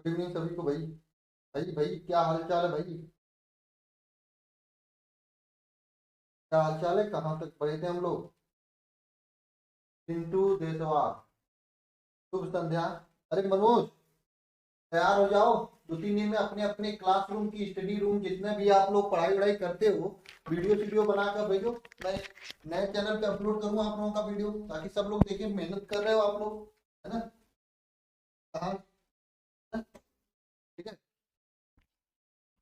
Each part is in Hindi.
गुड इवनिंग सभी को भाई। भाई भाई क्या हाल चाल है भाई? क्या हाल चाल है? कहाँ तक पढ़े थे हम लोग? पिंटू देसवार, शुभ संध्या। अरे मनोज, तैयार हो जाओ। 2-3 दिन में अपने अपने क्लासरूम की स्टडी रूम जितने भी आप लोग पढ़ाई वढ़ाई करते हो, वीडियो बनाकर भेजो। मैं नए चैनल पे अपलोड करूंगा आप लोगों का वीडियो, ताकि सब लोग देखें। मेहनत कर रहे हो आप लोग, है ना? कहाँ? ठीक है,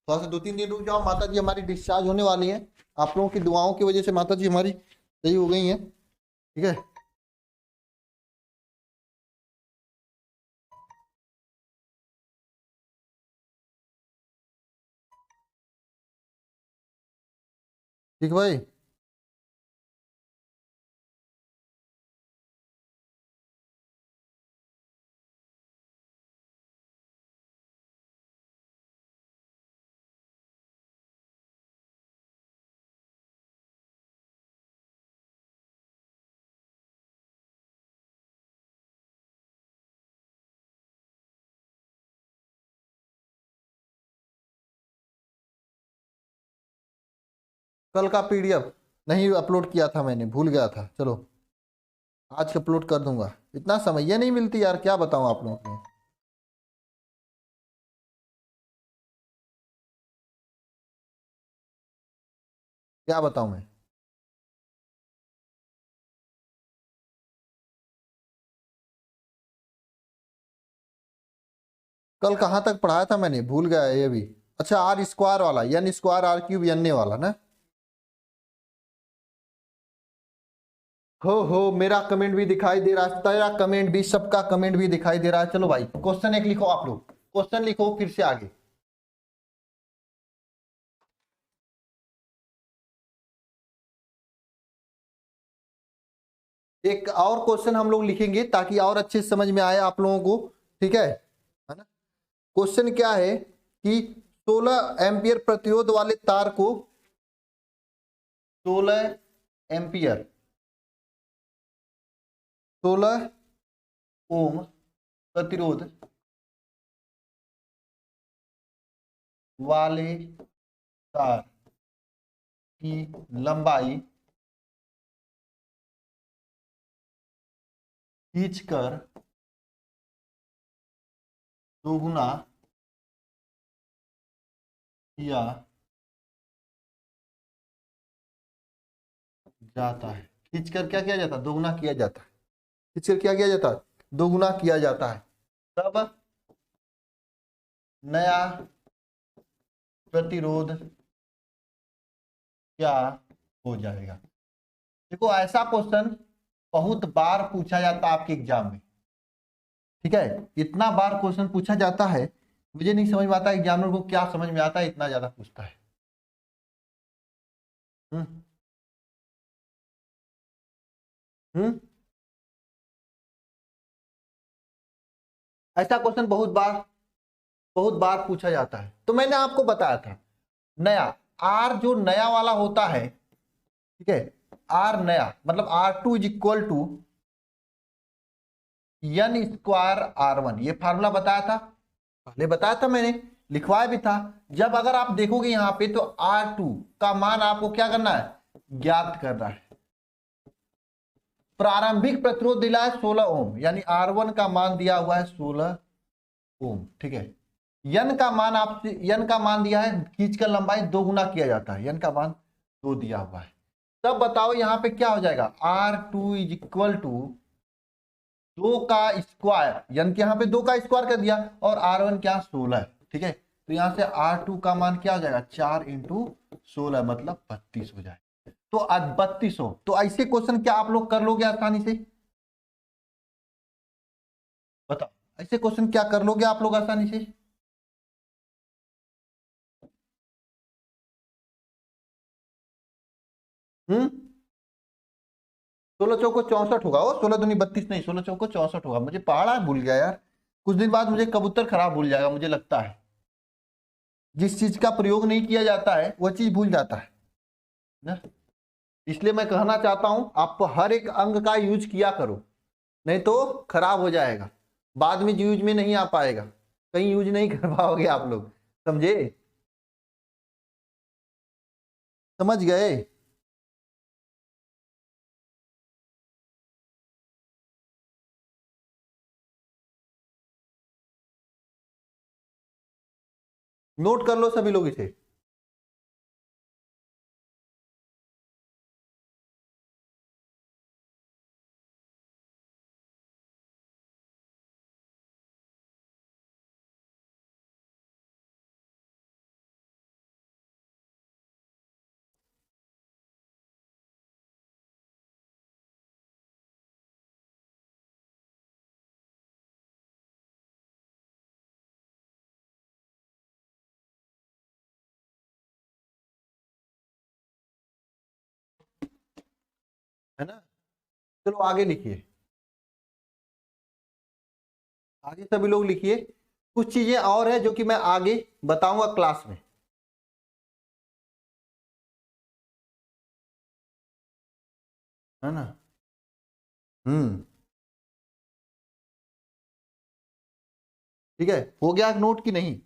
थोड़ा सा 2-3 दिन रुक जाओ। माता जी हमारी डिस्चार्ज होने वाली है। आप लोगों की दुआओं की वजह से माता जी हमारी सही हो गई हैं। ठीक है। ठीक भाई। कल का पीडीएफ नहीं अपलोड किया था, मैंने भूल गया था। चलो आज अपलोड कर दूंगा। इतना समय नहीं मिलती यार, क्या बताऊं आप लोगों को। क्या बताऊं मैं। कल कहाँ तक पढ़ाया था मैंने, भूल गया ये भी। अच्छा, आर स्क्वायर वाला, n square r cube n वाला ना। हो मेरा कमेंट भी दिखाई दे रहा है, तेरा कमेंट भी, सबका कमेंट भी दिखाई दे रहा है। चलो भाई, क्वेश्चन एक लिखो आप लोग, क्वेश्चन लिखो फिर से आगे। एक और क्वेश्चन हम लोग लिखेंगे ताकि और अच्छे से समझ में आए आप लोगों को। ठीक है ना? क्वेश्चन क्या है कि 16 एम्पियर प्रतिरोध वाले तार को, 16 एम्पियर, 16 ओम प्रतिरोध वाले तार की लंबाई खींचकर दोगुना किया जाता है। खींचकर क्या किया जाता है? दोगुना किया जाता है। खींचकर क्या किया जाता है? दोगुना किया जाता है। तब नया प्रतिरोध क्या हो जाएगा? देखो, ऐसा क्वेश्चन बहुत बार पूछा जाता है आपके एग्जाम में। ठीक है, इतना बार क्वेश्चन पूछा जाता है, मुझे नहीं समझ में आता एग्जामिनर को क्या समझ में आता है, इतना ज्यादा पूछता है। हम्म हम्म ऐसा क्वेश्चन बहुत बार पूछा जाता है। तो मैंने आपको बताया था, नया आर जो नया वाला होता है, ठीक है, आर नया मतलब R2 = एन स्क्वायर R1। ये फार्मूला बताया था, पहले बताया था मैंने, लिखवाया भी था। जब अगर आप देखोगे यहां पे तो R2 का मान आपको क्या करना है? ज्ञात करना है। प्रारंभिक प्रतिरोध दिला है 16 ओम, यानी R1 का मान दिया हुआ है 16 ओम। ठीक है, यन का मान आपसे, यन का मान दिया है, खींचकर लंबाई 2 गुना किया जाता है, यन का मान 2 दिया हुआ है। तब बताओ यहां पे क्या हो जाएगा? R2 = 2 का स्क्वायर, यानी कि यहाँ पे 2 का स्क्वायर कर दिया, और R1 क्या? 16 है। ठीक है, तो यहां से R2 का मान क्या हो जाएगा? 4 × 16 मतलब 32 हो जाएगा। तो आज 3200। तो ऐसे क्वेश्चन क्या आप लोग कर लोगे आसानी से? बताओ, ऐसे क्वेश्चन क्या कर लोगे आप लोग आसानी से? हम्म 16 चौको 64 होगा। वो 16 दूनी 32 नहीं, 16 चौको 64 होगा। मुझे पहाड़ा भूल गया यार, कुछ दिन बाद मुझे कबूतर खराब भूल जाएगा, मुझे लगता है। जिस चीज का प्रयोग नहीं किया जाता है वह चीज भूल जाता है ना। इसलिए मैं कहना चाहता हूं, आप हर एक अंग का यूज किया करो, नहीं तो खराब हो जाएगा, बाद में यूज में नहीं आ पाएगा। कहीं यूज नहीं कर पाओगे आप लोग, समझे? समझ गए? नोट कर लो सभी लोग इसे। है ना? चलो आगे लिखिए, आगे सभी लोग लिखिए। कुछ चीजें और है जो कि मैं आगे बताऊंगा क्लास में। है ना? हम्म। ठीक है, हो गया नोट की नहीं?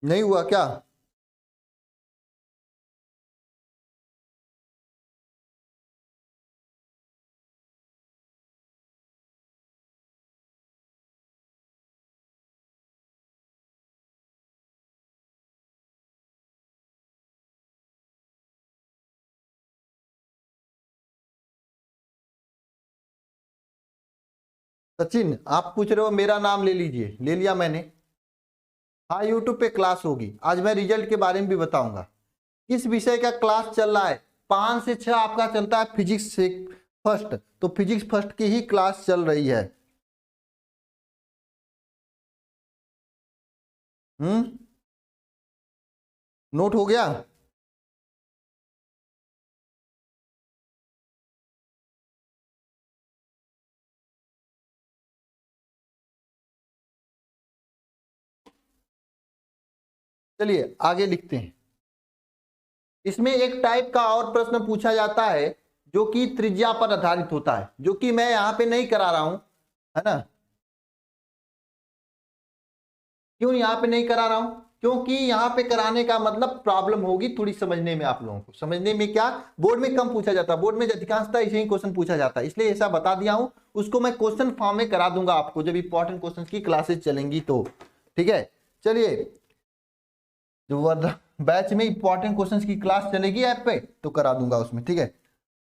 नहीं हुआ क्या? सचिन आप पूछ रहे हो, मेरा नाम ले लीजिए, ले लिया मैंने। हाँ, यूट्यूब पे क्लास होगी आज, मैं रिजल्ट के बारे में भी बताऊंगा। किस विषय का क्लास चल रहा है? 5 से 6 आपका चलता है फिजिक्स से फर्स्ट, तो फिजिक्स फर्स्ट की ही क्लास चल रही है। हम्म। नोट हो गया? चलिए आगे लिखते हैं। इसमें एक टाइप का और प्रश्न पूछा जाता है जो कि त्रिज्या पर आधारित होता है, जो कि मैं यहाँ पे नहीं करा रहा हूं, है ना? क्यों यहाँ पे नहीं करा रहा हूं? क्योंकि यहाँ पे कराने का मतलब प्रॉब्लम होगी थोड़ी समझने में, आप लोगों को समझने में। क्या बोर्ड में कम पूछा जाता है, बोर्ड में अधिकांशतः ऐसे ही क्वेश्चन पूछा जाता है, इसलिए ऐसा बता दिया हूं। उसको मैं क्वेश्चन फॉर्म में करा दूंगा आपको जब इंपॉर्टेंट क्वेश्चन की क्लासेस चलेंगी तो। ठीक है, चलिए, जो बैच में इंपॉर्टेंट क्वेश्चन की क्लास चलेगी ऐप पे तो करा दूंगा उसमें। ठीक है,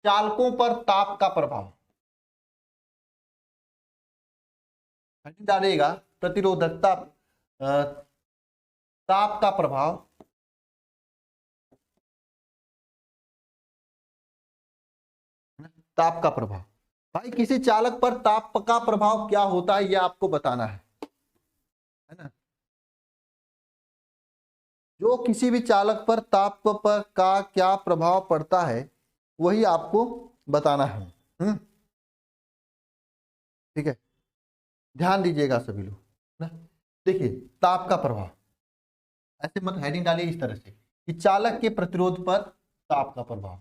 चालकों पर ताप का प्रभाव डालेगा, प्रतिरोधकता, ताप का प्रभाव, ताप का प्रभाव। भाई किसी चालक पर ताप का प्रभाव क्या होता है, यह आपको बताना है ना? जो किसी भी चालक पर ताप पर का क्या प्रभाव पड़ता है वही आपको बताना है। ठीक है, ध्यान दीजिएगा सभी लोग ना। देखिए, ताप का प्रभाव, ऐसे मत हेडिंग डालिए इस तरह से कि चालक के प्रतिरोध पर ताप का प्रभाव।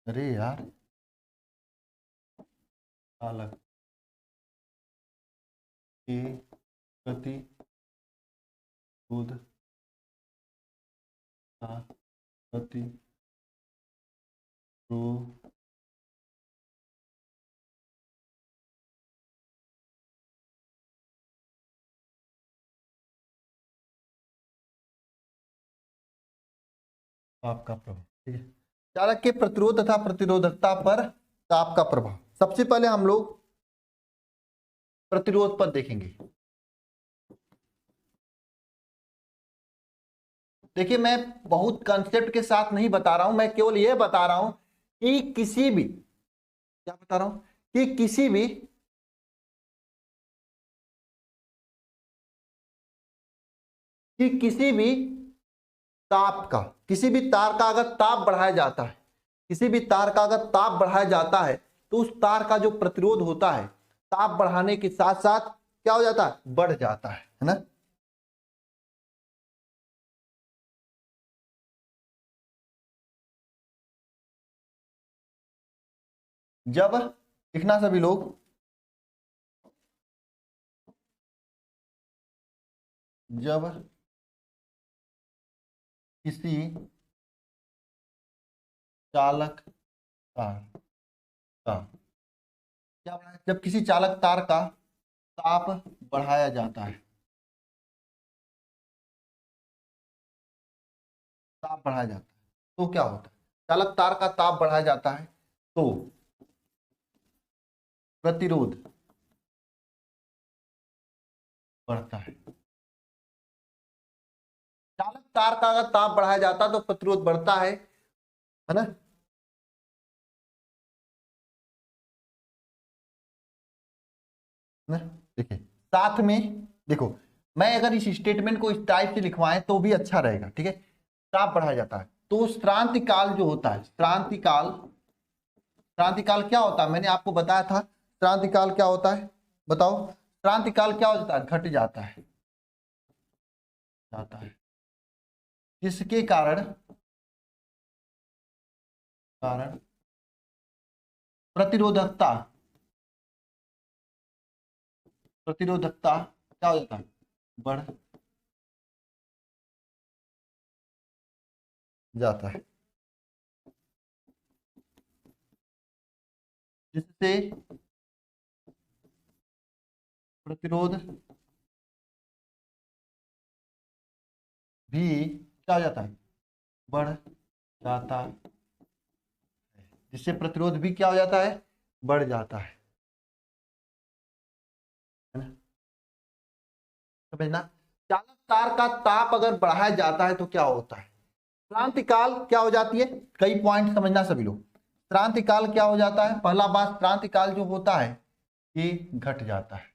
अरे यार, चालक के प्रतिरोध का प्रतिरोध ताप का प्रभाव। ठीक है, चालक के प्रतिरोध तथा प्रतिरोधकता पर ताप का प्रभाव। सबसे पहले हम लोग प्रतिरोध पर देखेंगे। देखिए, मैं बहुत कंसेप्ट के साथ नहीं बता रहा हूं, मैं केवल यह बता रहा हूं कि किसी भी, क्या बता रहा हूं, कि किसी भी ताप का, किसी भी तार का अगर ताप बढ़ाया जाता है, किसी भी तार का अगर ताप बढ़ाया जाता है तो उस तार का जो प्रतिरोध होता है, ताप बढ़ाने के साथ साथ क्या हो जाता है, बढ़ जाता है ना। जब लिखना सभी लोग, जब किसी चालक तार का क्या बढ़ाया, जब किसी चालक तार का ताप बढ़ाया जाता है, ताप बढ़ाया जाता है तो क्या होता है, चालक तार का ताप बढ़ाया जाता है तो प्रतिरोध बढ़ता है। चालक तार का अगर ताप बढ़ाया जाता है तो प्रतिरोध बढ़ता है ना। देखिए साथ में, देखो मैं अगर इस स्टेटमेंट को इस टाइप से लिखवाएं तो भी अच्छा रहेगा, ठीक है। ताप बढ़ाया जाता है तो श्रांति काल जो होता है, श्रांति काल, श्रांति काल क्या होता है, मैंने आपको बताया था श्रांति काल क्या होता है, बताओ श्रांति काल क्या हो जाता है, घट जाता है, जाता है, जिसके कारण कारण प्रतिरोधकता, प्रतिरोधकता क्या हो जाता है, बढ़ जाता है, जिससे प्रतिरोध भी क्या हो जाता है, बढ़ जाता है, जिससे प्रतिरोध भी क्या हो जाता है, बढ़ जाता है ना। समझना, चालक तार का ताप अगर बढ़ाया जाता है तो क्या होता है, क्रांतिकाल क्या हो जाती है, कई पॉइंट समझना सभी लोग। क्रांतिकाल क्या हो जाता है, पहला बात क्रांतिकाल जो होता है ये घट जाता है,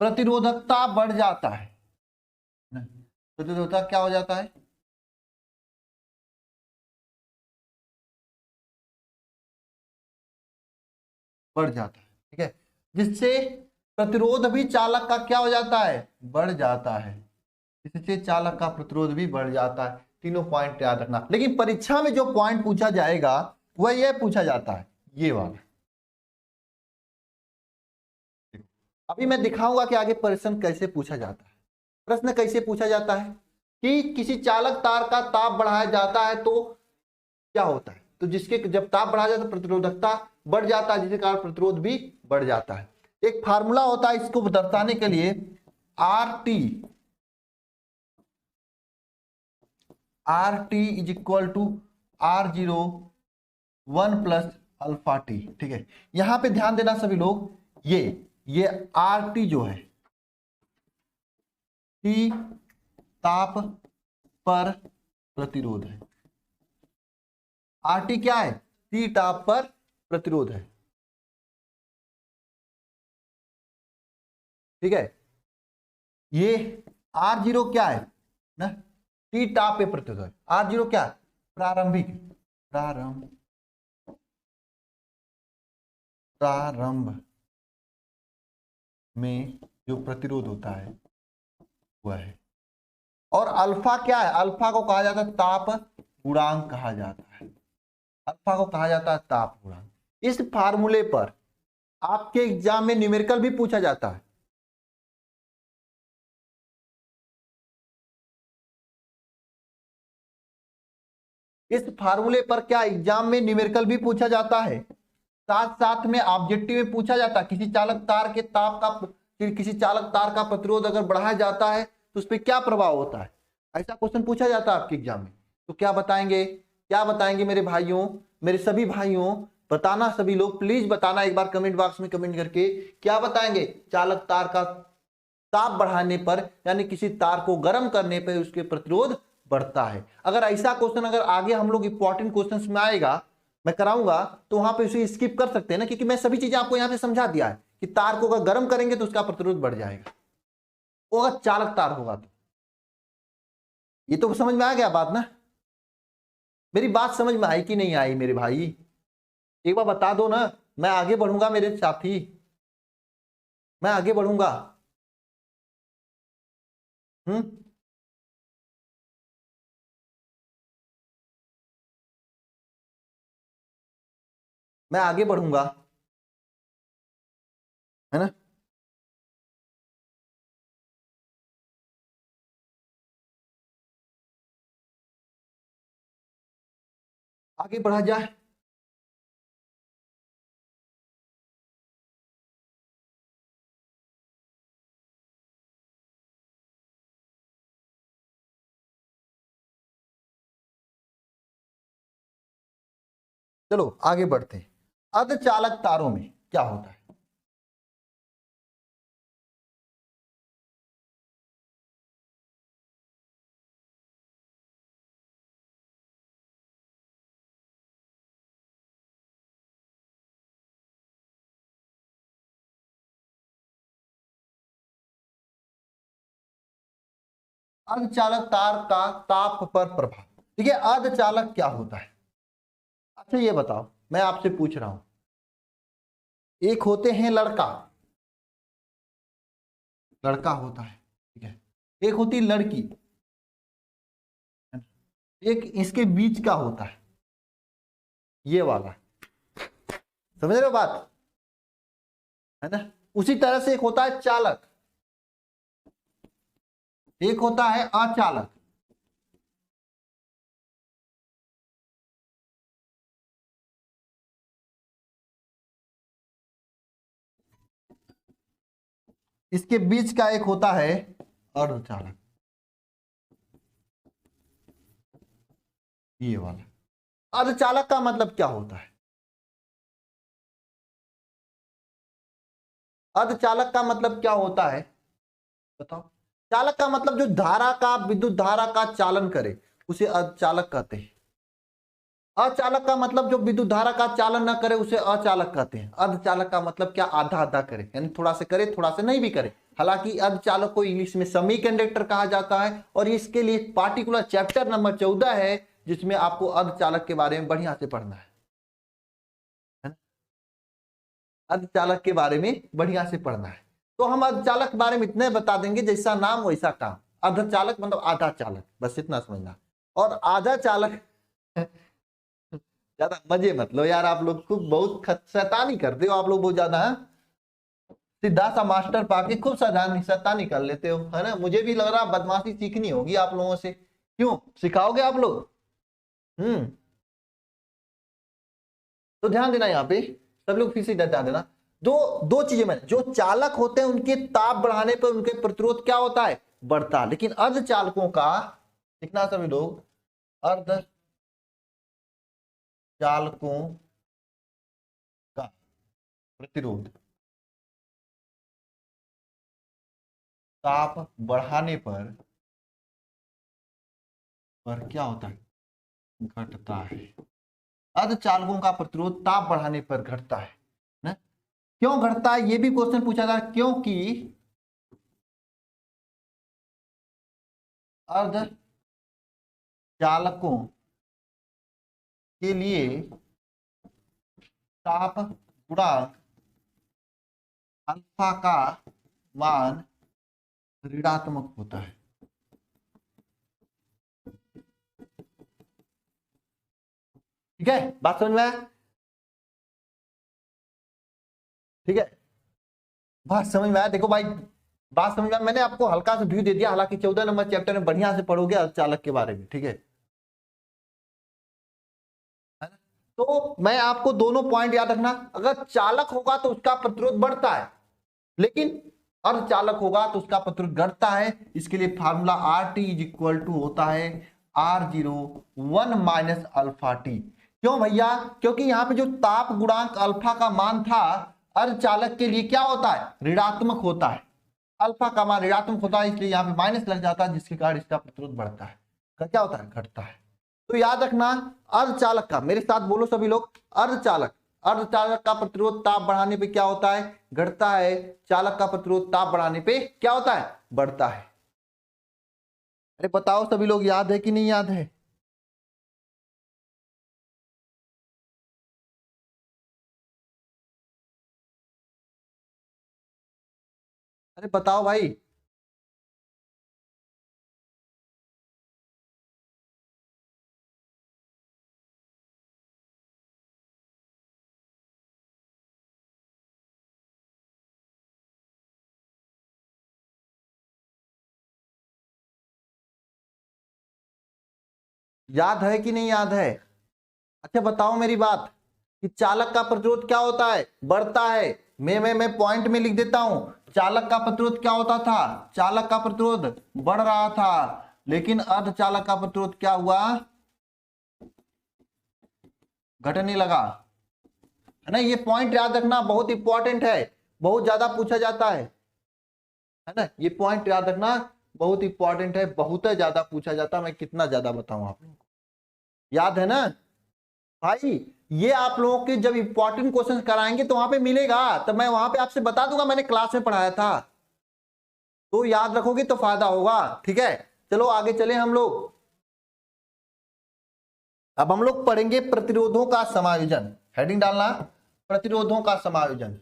प्रतिरोधकता बढ़ जाता है, प्रतिरोधकता क्या हो जाता है, बढ़ जाता है, ठीक है, जिससे प्रतिरोध भी चालक का क्या हो जाता है, बढ़ जाता है, इससे चालक का प्रतिरोध भी बढ़ जाता है। तीनों पॉइंट याद रखना, लेकिन परीक्षा में जो पॉइंट पूछा जाएगा वह यह पूछा जाता है, ये वाला। अभी मैं दिखाऊंगा कि आगे प्रश्न कैसे पूछा जाता है। प्रश्न कैसे पूछा जाता है कि किसी चालक तार का ताप बढ़ाया जाता है तो क्या होता है, तो जिसके जब ताप बढ़ाया जाता है तो प्रतिरोधकता बढ़ जाता है, जिसके कारण प्रतिरोध भी बढ़ जाता है। एक फार्मूला होता है इसको दर्शाने के लिए, r t is equal to R0 1 plus alpha t, ठीक है। यहां पे ध्यान देना सभी लोग, ये आर टी जो है, टी ताप पर प्रतिरोध है, आर टी क्या है, टी ताप पर प्रतिरोध है, ठीक है। ये R0 क्या है ना, टी ताप पे प्रतिरोध है, R0 क्या है, प्रारंभिक, प्रारंभ प्रारंभ में जो प्रतिरोध होता है वह है, और अल्फा क्या है, अल्फा को कहा जाता है ताप गुणांक कहा जाता है, अल्फा को कहा जाता है ताप गुणांक। इस फार्मूले पर आपके एग्जाम में न्यूमेरिकल भी पूछा जाता है, इस फार्मूले पर क्या एग्जाम में न्यूमेरिकल भी पूछा जाता है, साथ साथ में ऑब्जेक्टिव में पूछा जाता है किसी चालक तार के ताप का, किसी चालक तार का प्रतिरोध अगर बढ़ाया जाता है तो उस पर क्या प्रभाव होता है, ऐसा क्वेश्चन पूछा जाता है आपके एग्जाम में। तो क्या बताएंगे, क्या बताएंगे मेरे भाइयों, मेरे सभी भाइयों बताना, सभी लोग प्लीज बताना एक बार कमेंट बॉक्स में कमेंट करके, क्या बताएंगे, चालक तार का ताप बढ़ाने पर यानी किसी तार को गर्म करने पर उसके प्रतिरोध बढ़ता है। अगर ऐसा क्वेश्चन अगर आगे हम लोग इंपॉर्टेंट क्वेश्चंस में आएगा, मैं कराऊंगा, तो वहां पे उसे स्किप कर सकते हैं ना, क्योंकि मैं सभी चीजें आपको यहां पे समझा दिया है कि तार को अगर गर्म करेंगे तो उसका प्रतिरोध बढ़ जाएगा, वो अगर चालक तार होगा तो। ये तो समझ में आ गया बात ना, मेरी बात समझ में आई कि नहीं आई मेरे भाई, एक बार बता दो ना, मैं आगे बढ़ूंगा मेरे साथी। मैं आगे बढ़ूंगा। हम्म। मैं आगे बढ़ूंगा, है ना। आगे बढ़ा जाए। चलो आगे बढ़ते हैं। अर्धचालक तारों में क्या होता है? अर्धचालक तार का ताप पर प्रभाव। ठीक है, अर्धचालक क्या होता है? अच्छा ये बताओ, मैं आपसे पूछ रहा हूं। एक होते हैं लड़का, लड़का होता है, ठीक है। एक होती लड़की, एक इसके बीच का होता है, ये वाला। समझ रहे हो बात, है ना। उसी तरह से एक होता है चालक, एक होता है अचालक। इसके बीच का एक होता है अर्धचालक, ये वाला। अर्धचालक का मतलब क्या होता है? अर्धचालक का मतलब क्या होता है, बताओ। चालक का मतलब जो धारा का, विद्युत धारा का चालन करे, उसे अर्धचालक कहते हैं। अचालक का मतलब जो विद्युत धारा का चालन न करे, उसे अचालक कहते हैं। अर्धचालक का मतलब क्या, आधा आधा करे, यानी थोड़ा से करे थोड़ा से नहीं भी करे। हालांकि अर्धचालक को इंग्लिश में सेमी कंडक्टर कहा जाता है, और इसके लिए पार्टिकुलर चैप्टर नंबर 14 है, जिसमें आपको अर्धचालक के बारे में बढ़िया से पढ़ना है ना। अर्धचालक के बारे में बढ़िया से पढ़ना है। तो हम अर्धचालक के बारे में इतने बता देंगे, जैसा नाम वैसा काम। अर्धचालक मतलब आधा चालक, बस इतना समझना। और आधा चालक ज्यादा मजे मत लो यार, आप लोग खूब बहुत शैतानी करते हो आप लोग बहुत ज्यादा, हाँ? सीधा सा मास्टर पाके खूब शैतानी शैतानी कर लेते हो, है ना। मुझे भी लग रहा बदमाशी सीखनी होगी आप लोगों से। क्यों सिखाओगे आप लोग? हम्म। तो ध्यान देना यहाँ पे, सब लोग फिर से ध्यान देना। दो दो चीजें में, जो चालक होते हैं उनके ताप बढ़ाने पर उनके प्रतिरोध क्या होता है, बढ़ता है। लेकिन अर्धचालकों का, लिखना सभी लोग, अर्धचालकों का प्रतिरोध ताप बढ़ाने पर क्या होता है, घटता है। अर्धचालकों का प्रतिरोध ताप बढ़ाने पर घटता है ना। क्यों घटता है, ये भी क्वेश्चन पूछा था। क्योंकि अर्धचालकों के लिए ताप गुणांक अल्फा का मान ऋणात्मक होता है। ठीक है, बात समझ में आया? ठीक है, बात समझ में आया। देखो भाई, बात समझ में आया। मैंने आपको हल्का सा व्यू दे दिया, हालांकि 14 नंबर चैप्टर में बढ़िया से पढ़ोगे अर्धचालक के बारे में, ठीक है। है ना? तो मैं आपको दोनों पॉइंट याद रखना। अगर चालक होगा तो उसका प्रतिरोध बढ़ता है, लेकिन अर्धचालक होगा तो उसका प्रतिरोध घटता है। इसके लिए formula r t is equal to होता है R0 1 माइनस अल्फा टी। क्यों भैया? क्योंकि यहाँ पे जो ताप गुणांक अल्फा का मान था, अर्धचालक के लिए क्या होता है, ऋणात्मक होता है। अल्फा का मान ऋणात्मक होता है, इसलिए यहाँ पे माइनस लग जाता है, जिसके कारण इसका प्रतिरोध बढ़ता है। क्या होता है, घटता है। तो याद रखना, अर्धचालक का, मेरे साथ बोलो सभी लोग, अर्धचालक, अर्धचालक का प्रतिरोध ताप बढ़ाने पे क्या होता है, घटता है। चालक का प्रतिरोध ताप बढ़ाने पे क्या होता है, बढ़ता है। अरे बताओ सभी लोग, याद है कि नहीं याद है? अरे बताओ भाई। याद है कि नहीं याद है? अच्छा बताओ मेरी बात, कि चालक का प्रतिरोध क्या होता है? बढ़ता है। मैं पॉइंट में लिख देता हूं, चालक का प्रतिरोध क्या होता था? चालक का प्रतिरोध बढ़ रहा था, लेकिन अर्धचालक का प्रतिरोध क्या हुआ? घटने लगा। है ना? ये पॉइंट याद रखना, बहुत इंपॉर्टेंट है, बहुत ज्यादा पूछा जाता है ना? ये पॉइंट याद रखना, बहुत इंपॉर्टेंट है, बहुत ज्यादा पूछा जाता है। मैं कितना ज्यादा बताऊं आप लोगों को, याद है ना भाई? ये आप लोगों के जब इंपॉर्टेंट क्वेश्चन कराएंगे तो वहां पे मिलेगा, तब मैं वहां पे आपसे बता दूंगा, मैंने क्लास में पढ़ाया था, तो याद रखोगे तो फायदा होगा। ठीक है, चलो आगे चले हम लोग। अब हम लोग पढ़ेंगे प्रतिरोधों का समायोजन। हेडिंग डालना, प्रतिरोधों का समायोजन।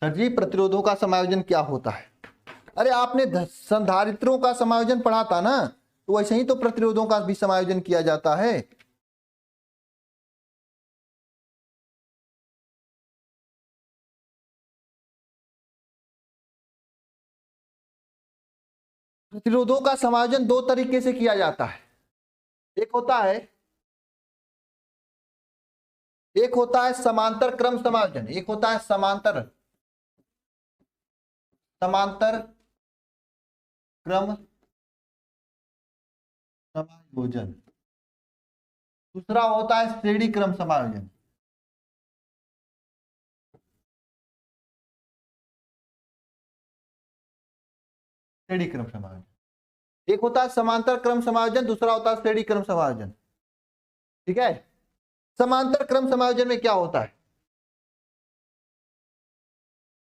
सर जी, प्रतिरोधों का समायोजन क्या होता है? अरे आपने संधारित्रों का समायोजन पढ़ा था ना, तो वैसे ही तो प्रतिरोधों का भी समायोजन किया जाता है। प्रतिरोधों का समायोजन दो तरीके से किया जाता है। एक होता है एक होता है समांतर क्रम समायोजन, एक होता है समांतर समांतर क्रम समायोजन, दूसरा होता है श्रेणी क्रम समायोजन। श्रेणी क्रम समायोजन, एक होता है समांतर क्रम समायोजन, दूसरा होता है श्रेणी क्रम समायोजन। ठीक है, समांतर क्रम समायोजन में क्या होता है?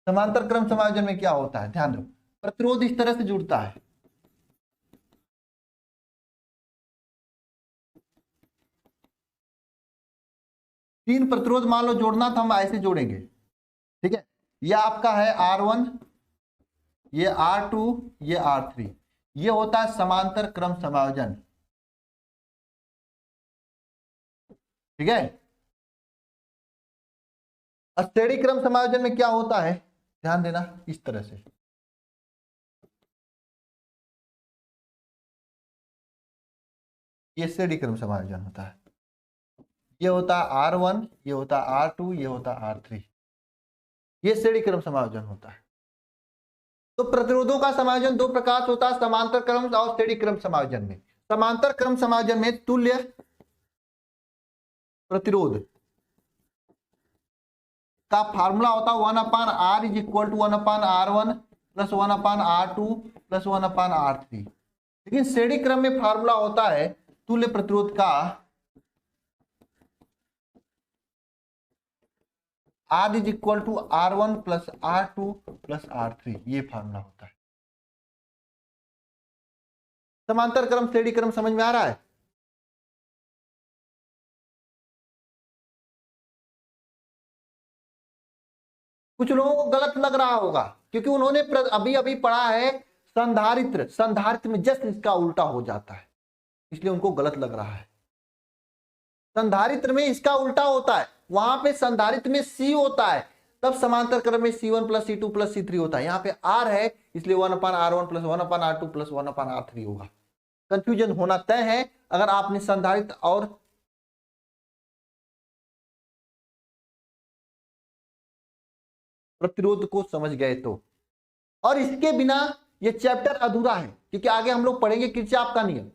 समांतर क्रम समायोजन में क्या होता है, ध्यान दो। प्रतिरोध इस तरह से जुड़ता है, तीन प्रतिरोध मान लो जोड़ना, तो हम ऐसे जोड़ेंगे। ठीक है, ये आपका है R1, ये R2, ये R3, ये होता है समांतर क्रम समायोजन। ठीक है, श्रेणी क्रम समायोजन में क्या होता है, ध्यान देना, इस तरह से। ये श्रेणी क्रम समायोजन होता है, ये होता है R1, ये होता है R2, ये होता है R3, ये श्रेणी क्रम समायोजन होता है। तो प्रतिरोधों का समायोजन दो प्रकार से होता है, समांतर क्रम और श्रेणी क्रम समायोजन में। समांतर क्रम समायोजन में तुल्य प्रतिरोध का फार्मूला होता है 1/R is equal to 1/R1 plus 1/R2 plus 1/R3। लेकिन श्रेणी क्रम में फार्मूला होता है तुल्य प्रतिरोध का R is equal to R1 plus R2 plus R3, ये फार्मूला होता है। समांतर क्रम श्रेणी क्रम समझ में आ रहा है? कुछ लोगों को गलत लग रहा होगा, क्योंकि उन्होंने अभी अभी पढ़ा है संधारित्र, संधारित्र में जस्ट इसका उल्टा हो जाता है, इसलिए उनको गलत लग रहा है। संधारित्र में इसका उल्टा होता है, वहां पे संधारित्र में C होता है, तब समांतर क्रम में C1 plus C2 plus C3 होता है। यहाँ पे R है, इसलिए 1/R1 plus 1/R2 plus 1/R3 होगा। कंफ्यूजन होना तय है अगर आपने संधारित्र और प्रतिरोध को समझ गए तो। और इसके बिना ये चैप्टर अधूरा है, क्योंकि आगे हम लोग पढ़ेंगे किरचॉफ का नियम,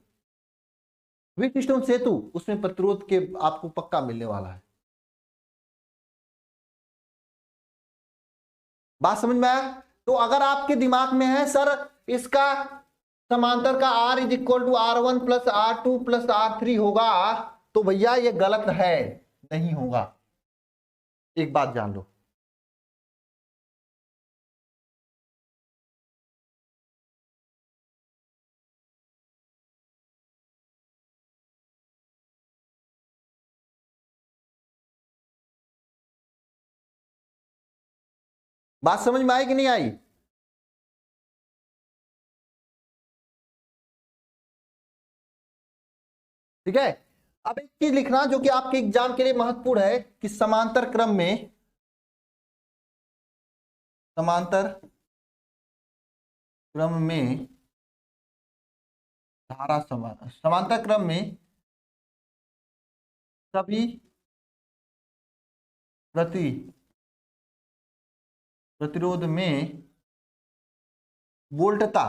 व्हीटस्टोन सेतु, उसमें प्रतिरोध के आपको पक्का मिलने वाला है। बात समझ में आया? तो अगर आपके दिमाग में है सर इसका समांतर का R is equal to R1 plus R2 plus R3 होगा, तो भैया ये गलत है, नहीं होगा। एक बात जान लो, बात समझ में आई कि नहीं आई? ठीक है। अब एक चीज लिखना जो कि आपके एग्जाम के लिए महत्वपूर्ण है कि समांतर क्रम में, समांतर क्रम में धारा समान, समांतर क्रम में सभी प्रतिरोध में वोल्टता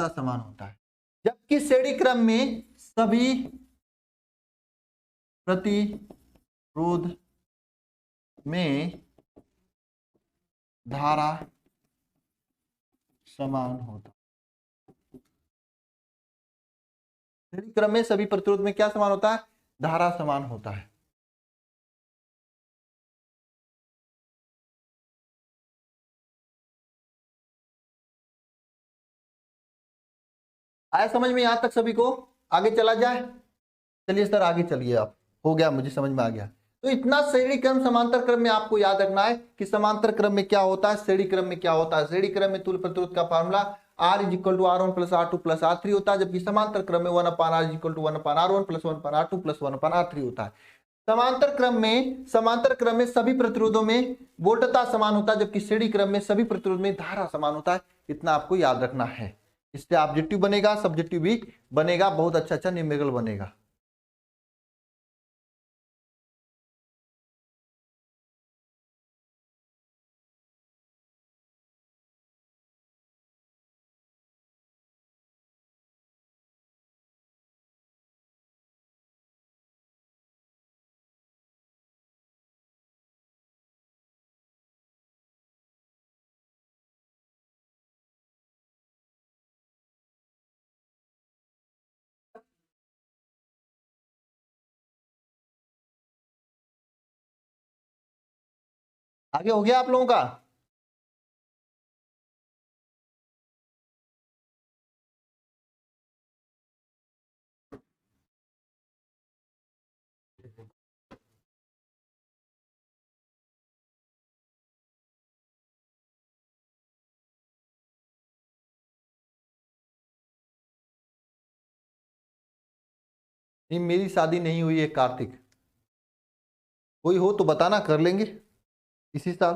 समान होता है, जबकि श्रेणी क्रम में सभी प्रतिरोध में धारा समान होता है। श्रेणी क्रम में सभी प्रतिरोध में क्या समान होता है? धारा समान होता है। आया समझ में यहां तक सभी को? आगे चला जाए? चलिए सर आगे चलिए, आप हो गया, मुझे समझ में आ गया। तो इतना श्रेणी क्रम समांतर क्रम में आपको याद रखना है कि समांतर क्रम में क्या होता है, श्रेणी क्रम में क्या होता है। श्रेणी क्रम में तुल्य प्रतिरोध का formula R is equal to R1 plus R2 plus R3 होता है, जबकि समांतर क्रम में 1/R is equal to 1/R1 plus 1/R2 plus 1/R3 होता है। समांतर क्रम में सभी प्रतिरोधों में वोल्टता समान होता है, जबकि श्रेणी क्रम में सभी प्रतिरोध में धारा समान होता है। इतना आपको याद रखना है, इससे ऑब्जेक्टिव बनेगा, सब्जेक्टिव भी बनेगा, बहुत अच्छा अच्छा न्यूमेरिकल बनेगा। आगे हो गया आप लोगों का? नहीं, मेरी शादी नहीं हुई है कार्तिक, कोई हो तो बताना, कर लेंगे इसी साल।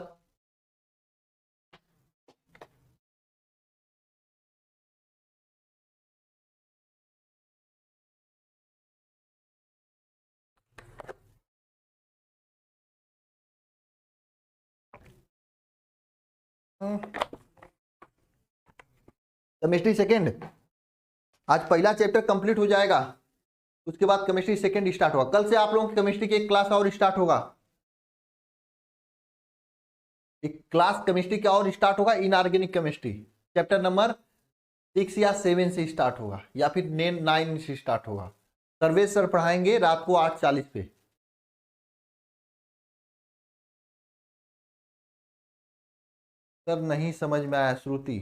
केमिस्ट्री सेकेंड, आज पहला चैप्टर कंप्लीट हो जाएगा, उसके बाद केमिस्ट्री सेकेंड स्टार्ट होगा। कल से आप लोगों की केमिस्ट्री की एक क्लास और स्टार्ट होगा, एक क्लास केमिस्ट्री का और स्टार्ट होगा, इनऑर्गेनिक केमिस्ट्री, चैप्टर नंबर 6 या 7 से स्टार्ट होगा, या फिर 9 से स्टार्ट होगा। सर्वेश सर पढ़ाएंगे रात को 8:40 पे। सर नहीं समझ में आया श्रुति,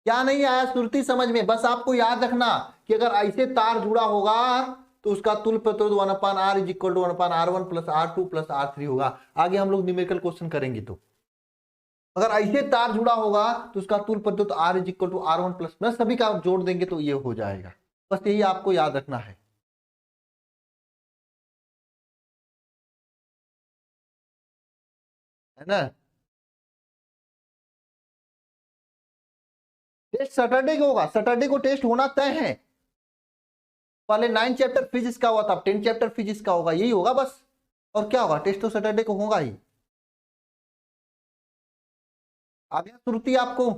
क्या नहीं आया श्रुति समझ में? बस आपको याद रखना कि अगर ऐसे तार जुड़ा होगा तो उसका तुल्य प्रतिरोध 1/R is equal to 1/R1 plus R2 plus R3 होगा। आगे हम लोग न्यूमेरिकल क्वेश्चन करेंगे, तो अगर ऐसे तार जुड़ा होगा तो उसका तुल्य प्रतिरोध R is equal to R1 plus plus सभी का जोड़ देंगे तो ये हो जाएगा। बस यही आपको याद रखना है ना? टेस्ट सैटरडे को होगा, सैटरडे को टेस्ट होना तय है। पहले 9 चैप्टर फिजिक्स का हुआ था, 10 चैप्टर फिजिक्स का होगा, यही होगा बस। और क्या होगा, टेस्ट तो सैटरडे को होगा ही। आ गया श्रुति आपको?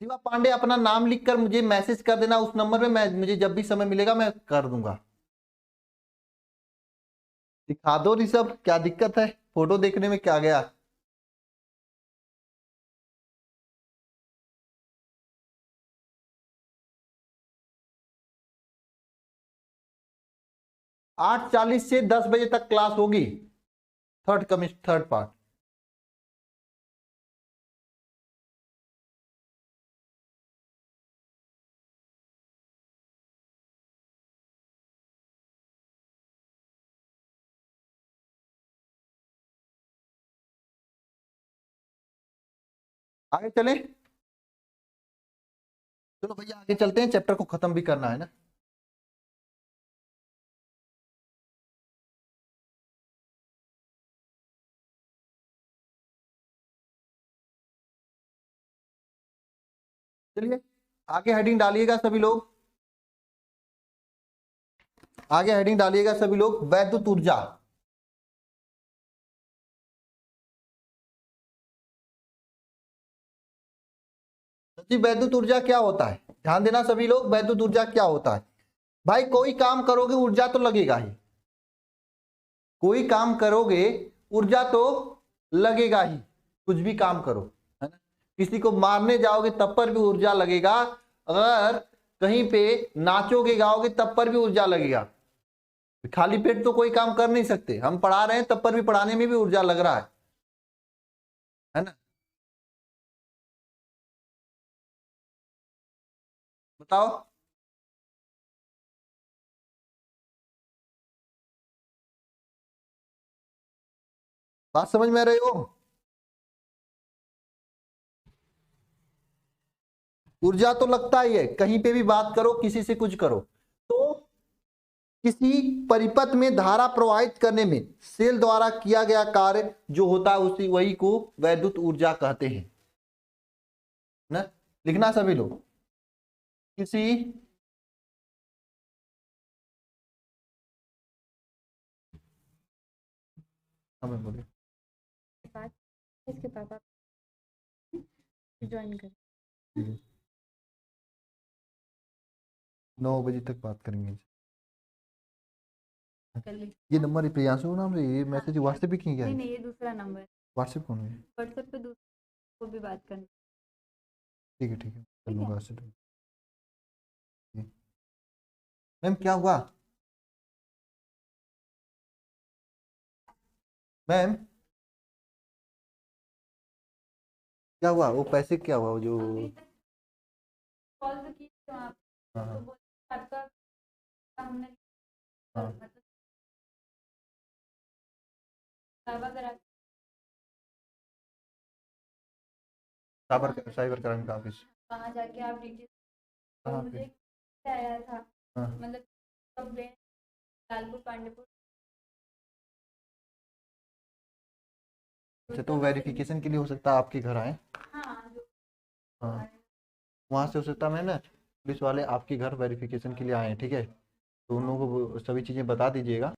शिवा पांडे अपना नाम लिखकर मुझे मैसेज कर देना उस नंबर पे, मैं मुझे जब भी समय मिलेगा मैं कर दूंगा। दिखा दो ऋषभ, क्या दिक्कत है, फोटो देखने में क्या गया। 8:40 से 10 बजे तक क्लास होगी, थर्ड पार्ट। आगे चले, चलो भैया आगे चलते हैं, चैप्टर को खत्म भी करना है ना। चलिए आगे हेडिंग डालिएगा सभी लोग, आगे हेडिंग डालिएगा सभी लोग, वैद्युत ऊर्जा। जी वैद्युत ऊर्जा क्या होता है, ध्यान देना सभी लोग, वैद्युत ऊर्जा क्या होता है। भाई कोई काम करोगे ऊर्जा तो लगेगा ही, कोई काम करोगे ऊर्जा तो लगेगा ही, कुछ भी काम करो, है ना। किसी को मारने जाओगे तब पर भी ऊर्जा लगेगा, अगर कहीं पे नाचोगे गाओगे तब पर भी ऊर्जा लगेगा। खाली पेट तो कोई काम कर नहीं सकते, हम पढ़ा रहे हैं तब पर भी पढ़ाने में भी ऊर्जा लग रहा है ना। बताओ, बात समझ में आ रही हो। ऊर्जा तो लगता ही है, कहीं पे भी बात करो किसी से कुछ करो तो किसी परिपथ में धारा प्रवाहित करने में सेल द्वारा किया गया कार्य जो होता है उसी वही को वैद्युत ऊर्जा कहते हैं ना। लिखना सभी लोग, किसी हमें बोले बात इसके पापा ज्वाइन कर 9 बजे तक बात करेंगे। कर ली। ये नंबर प्रियांशु नाम से, ये मैसेज व्हाट्सएप भी किया नहीं है। नहीं, ये दूसरा नंबर, व्हाट्सएप कौन है। व्हाट्सएप पे दूसरा को भी बात करनी। ठीक है ठीक है, कर ठीक लूंगा है। व्हाट्सएप। मैम क्या हुआ, मैम क्या हुआ, वो पैसे क्या हुआ वो जो। कॉल तो की तो आप हाँ तो हाँ बोले आपका हमने हाँ। मतलब दावा करा। साइबर साइबर क्राइम का ऑफिस वहाँ जाके आप डिटेल, तो कहाँ मुझे पे। आया था, हाँ मतलब कंप्लेंट लालपुर पांडेपुर। अच्छा, तो वेरिफिकेशन के लिए हो सकता है आपके घर आए। हाँ जो हाँ वहाँ से हो सकता है, मैं ना पुलिस वाले आपके घर वेरिफिकेशन के लिए आए हैं, ठीक है, तो उन लोगों को वो सभी चीज़ें बता दीजिएगा।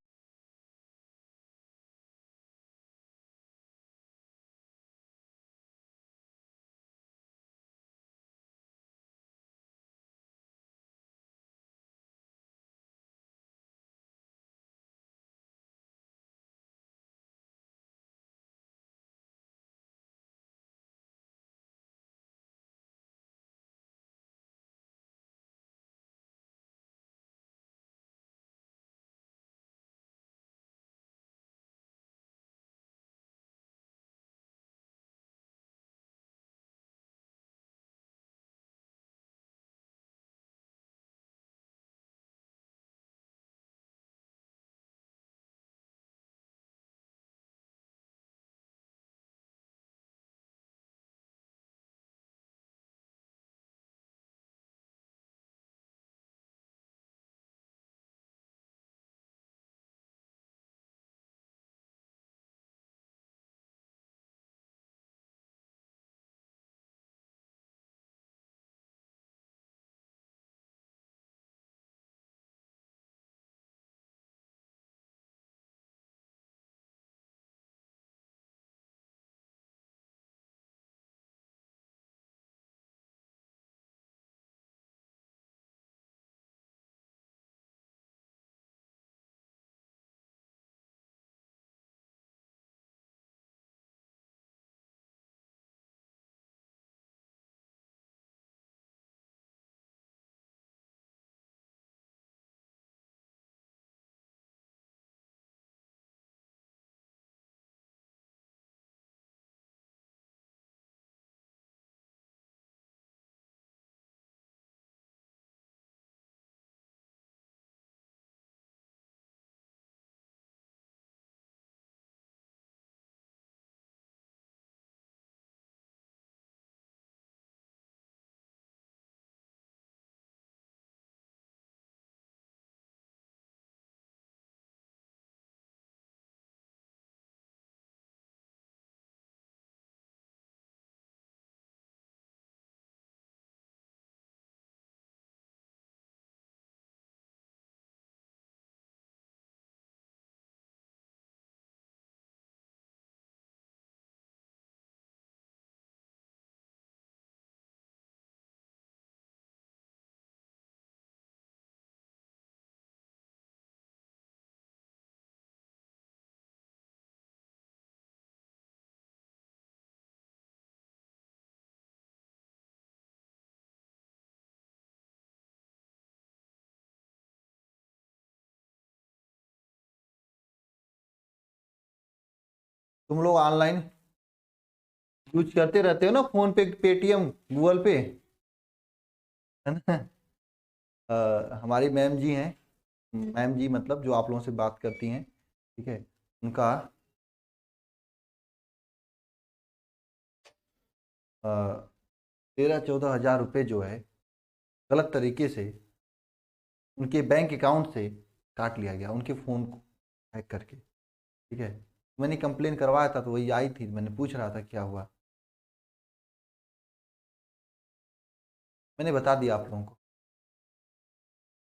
तुम लोग ऑनलाइन यूज करते रहते हो ना, फोन पे, पेटीएम, गूगल पे, है ना। हमारी मैम जी हैं, मैम जी मतलब जो आप लोगों से बात करती हैं, ठीक है, उनका 13-14 हज़ार रुपये जो है गलत तरीके से उनके बैंक अकाउंट से काट लिया गया, उनके फ़ोन को हैक करके, ठीक है। मैंने कंप्लेन करवाया था, तो वही आई थी, मैंने पूछ रहा था क्या हुआ, मैंने बता दिया आप लोगों को।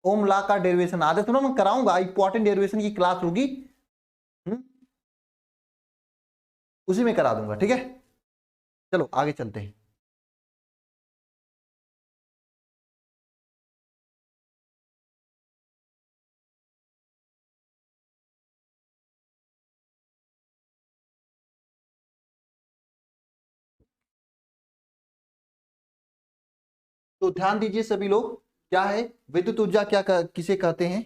ओम ला का डेरिवेशन आधे सुनो, मैं कराऊंगा, इंपॉर्टेंट डेरिवेशन की क्लास होगी, उसी में करा दूंगा, ठीक है। चलो आगे चलते हैं। तो ध्यान दीजिए सभी लोग, क्या है विद्युत ऊर्जा, किसे कहते हैं।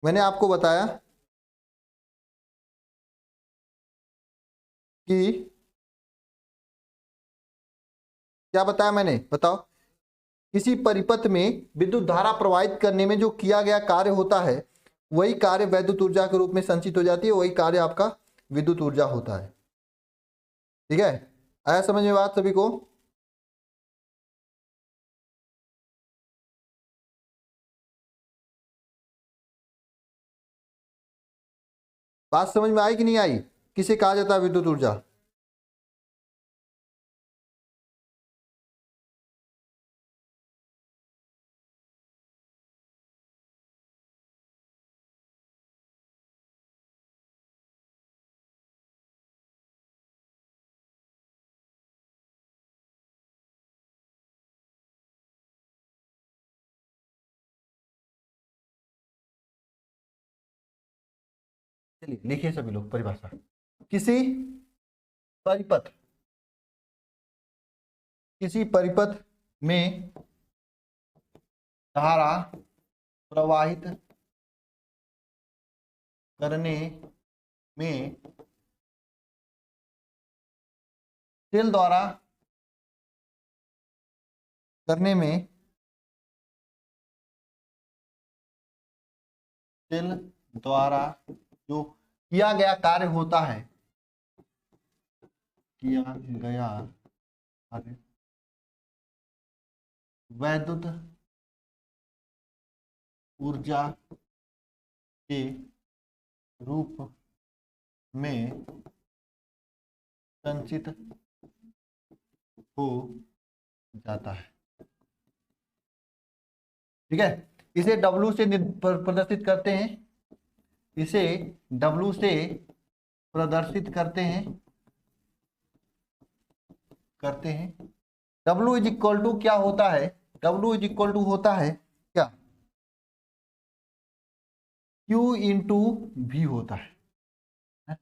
मैंने आपको बताया कि, क्या बताया मैंने, बताओ। किसी परिपथ में विद्युत धारा प्रवाहित करने में जो किया गया कार्य होता है, वही कार्य वैद्युत ऊर्जा के रूप में संचित हो जाती है, वही कार्य आपका विद्युत ऊर्जा होता है, ठीक है। आया समझ में बात सभी को। बात समझ में आई कि नहीं आई, किसे कहा जाता है विद्युत ऊर्जा। चलिए लिखिए सभी लोग परिभाषा। किसी परिपथ किसी परिपथ में धारा प्रवाहित करने में सेल द्वारा करने में सेल द्वारा जो किया गया कार्य होता है, किया गया कार्य वैद्युत ऊर्जा के रूप में संचित हो जाता है, ठीक है। इसे W से प्रदर्शित करते हैं, इसे W से प्रदर्शित करते हैं। W इज इक्वल टू क्या होता है, W इज इक्वल टू होता है क्या, Q इंटू V होता है।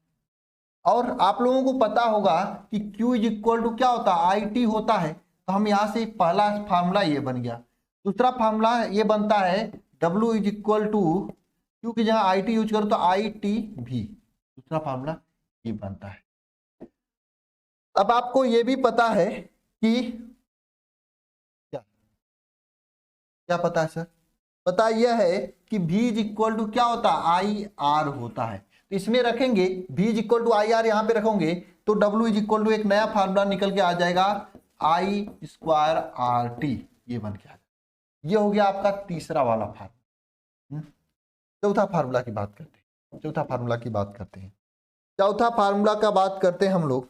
और आप लोगों को पता होगा कि Q इज इक्वल टू क्या होता है, IT होता है। तो हम यहां से पहला फार्मूला ये बन गया। दूसरा फार्मूला ये बनता है W इज इक्वल टू, क्योंकि जहां IT यूज करो तो ITV, दूसरा फार्मूला ये बनता है। अब आपको ये भी पता है कि क्या क्या पता है सर, पता यह है कि V इज इक्वल टू क्या होता है, IR होता है। तो इसमें रखेंगे V is equal to IR, यहाँ पे रखोगे तो W इज इक्वल टू एक नया फार्मूला निकल के आ जाएगा, I²RT, ये बन के आ जाएगा। ये हो गया आपका तीसरा वाला फार्मूला। चौथा फार्मूला की बात करते हैं, चौथा फार्मूला की बात करते हैं, चौथा फार्मूला का बात करते हैं हम लोग।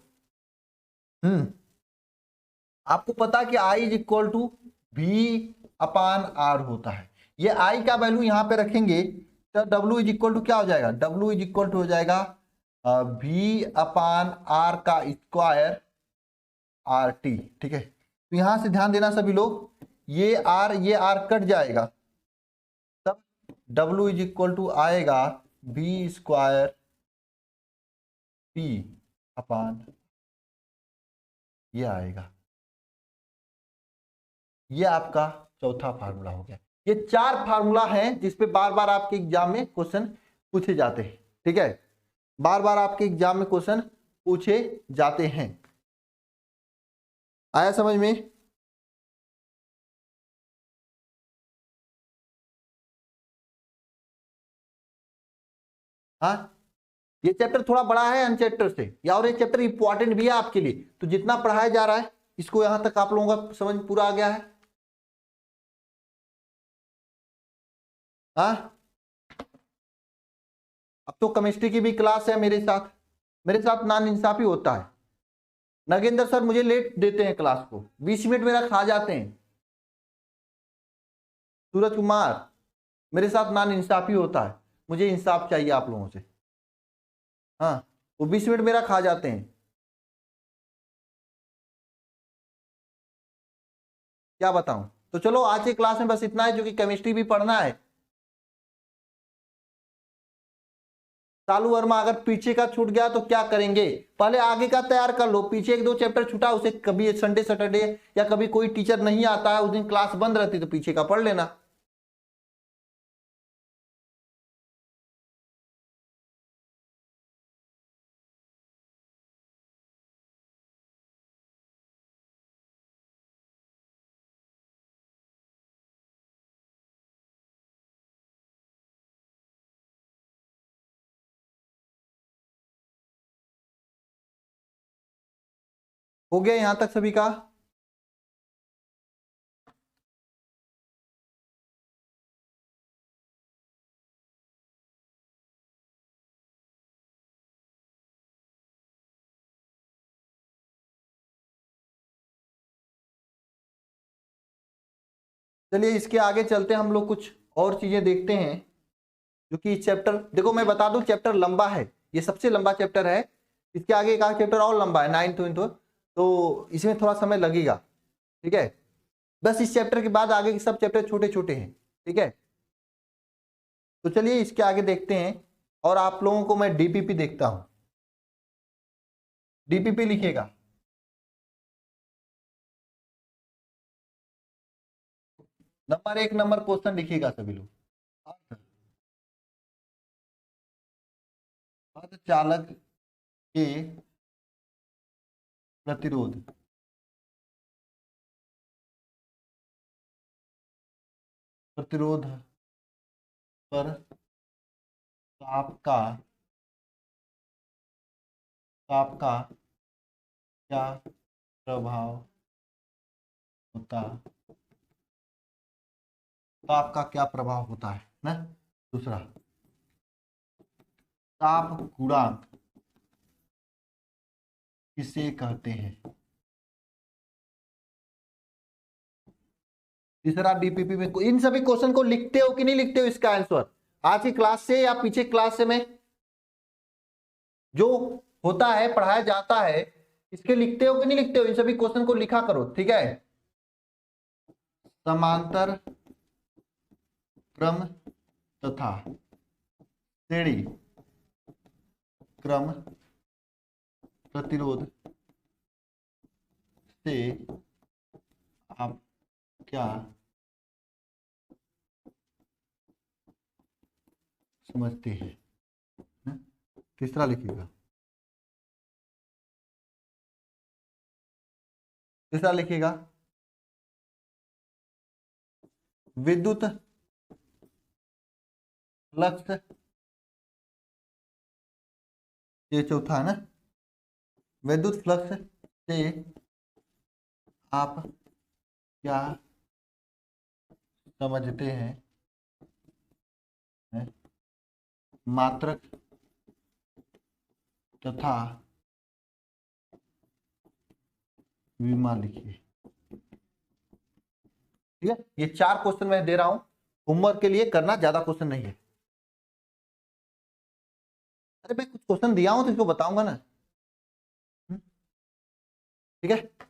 आपको पता कि I is equal to V/R होता है। ये I का वैल्यू यहाँ पे रखेंगे तो W इज इक्वल टू क्या हो जाएगा, W इज इक्वल टू हो जाएगा V/R का स्क्वायर RT, ठीक है। तो यहां से ध्यान देना सभी लोग, ये R कट जाएगा, तब W इज इक्वल टू आएगा V² P/, ये आएगा। ये आपका चौथा फार्मूला हो गया। ये 4 फार्मूला हैं जिसपे बार बार आपके एग्जाम में क्वेश्चन पूछे जाते हैं, ठीक है। बार बार आपके एग्जाम में क्वेश्चन पूछे जाते हैं। आया समझ में? हाँ, ये चैप्टर थोड़ा बड़ा है अन्य चैप्टर से, या और ये चैप्टर इंपॉर्टेंट भी है आपके लिए, तो जितना पढ़ाया जा रहा है इसको यहां तक आप लोगों का समझ पूरा आ गया है। हाँ, अब तो केमिस्ट्री की भी क्लास है मेरे साथ नाइंसाफी होता है। नगेंद्र सर मुझे लेट देते हैं क्लास को, 20 मिनट मेरा खा जाते हैं। सूरज कुमार, मेरे साथ नाइंसाफी होता है, मुझे इंसाफ चाहिए आप लोगों से। हाँ, वो 20 मिनट मेरा खा जाते हैं, क्या बताऊं। तो चलो आज की क्लास में बस इतना है, जो कि केमिस्ट्री भी पढ़ना है। सालू वर्मा, अगर पीछे का छूट गया तो क्या करेंगे? पहले आगे का तैयार कर लो, पीछे एक दो चैप्टर छूटा उसे कभी संडे सैटरडे या कभी कोई टीचर नहीं आता है उस दिन क्लास बंद रहती तो पीछे का पढ़ लेना। हो गया यहां तक सभी का? चलिए इसके आगे चलते हैं, हम लोग कुछ और चीजें देखते हैं जो कि चैप्टर, देखो मैं बता दूं चैप्टर लंबा है, ये सबसे लंबा चैप्टर है। इसके आगे एक आध चैप्टर और लंबा है 9th इंटू, तो इसमें थोड़ा समय लगेगा, ठीक है। बस इस चैप्टर के बाद आगे के सब चैप्टर छोटे छोटे हैं, ठीक है। तो चलिए इसके आगे देखते हैं, और आप लोगों को मैं डीपीपी देखता हूं। डीपीपी लिखिएगा, नंबर 1 नंबर क्वेश्चन लिखिएगा सभी लोग। अर्धचालक के प्रतिरोध पर ताप का क्या प्रभाव होता, ताप का क्या प्रभाव होता है ना। दूसरा, ताप गुणांक किसे कहते हैं। तीसरा, डीपीपी में इन सभी क्वेश्चन को लिखते हो कि नहीं लिखते हो इसका आंसर, आज की क्लास से या पीछे क्लास से में जो होता है पढ़ाया जाता है, इसके लिखते हो कि नहीं लिखते हो, इन सभी क्वेश्चन को लिखा करो, ठीक है। समांतर क्रम तथा श्रेणी क्रम प्रतिरोध से आप क्या समझते हैं। तीसरा लिखिएगा, तीसरा लिखिएगा विद्युत फ्लक्स, ये चौथा है ना, विद्युत फ्लक्स से आप क्या समझते हैं, मात्रक तथा विमान लिखिए, ठीक है। ये 4 क्वेश्चन मैं दे रहा हूं, होमवर्क के लिए करना, ज्यादा क्वेश्चन नहीं है। अरे मैं कुछ क्वेश्चन दिया हूं तो इसको बताऊंगा ना, ठीक है।